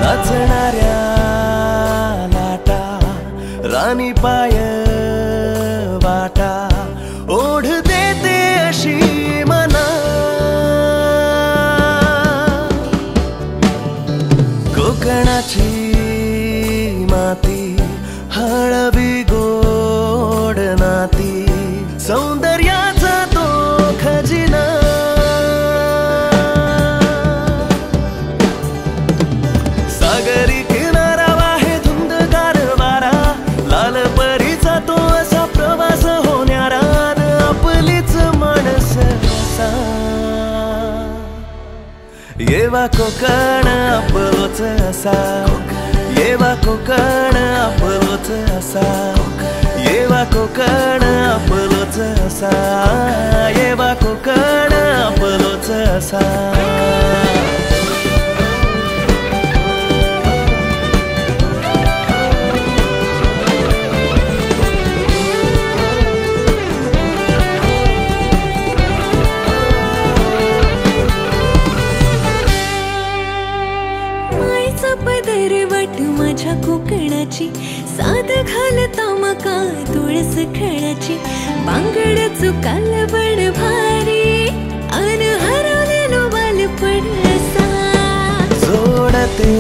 नाचणाऱ्या लाटा राणी पाय वाटा ओढ देते अशी मना कोकणाची माती हळवी गोड नाती सौंदर्याचा तो खजिना सागरी किनारा वाहे धुंदगार वारा लाल परीचा तो असा प्रवास होणारा आपलीच माणस असा येवा कोकण आपलोच असा येवा कोकण आपलोच असा येवा कोकण आपलोच असा येवा कोकण आपलोच असा पदरवट माझ्या कोकणाची साध घालता मका तुळस खणाची बांगड चुकाल बड भारी अन हरवलेलो बालपण असा जोडते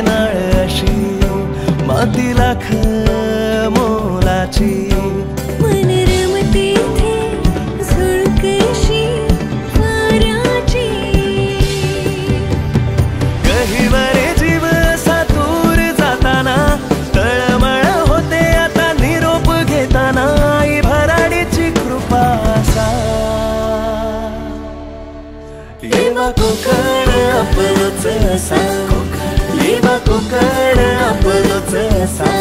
नाळ अशी माती लाख मोलाची मन रमते थे झुळकशी वाराची कहीवरे जीव सातूर जाताना तळमळ होते आता निरोप घेताना आई भराडीची कृपा असा येवा कोकण आपलोच असा येवा कोकण आपलोच असा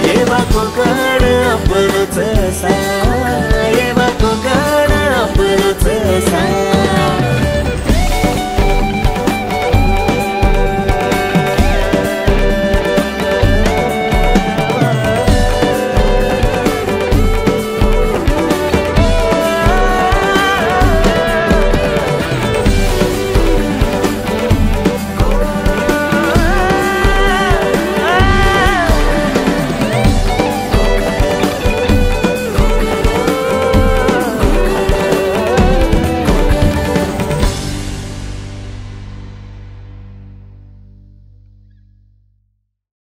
येवा कोकण आपलोच असा येवा कोकण आपलोच असा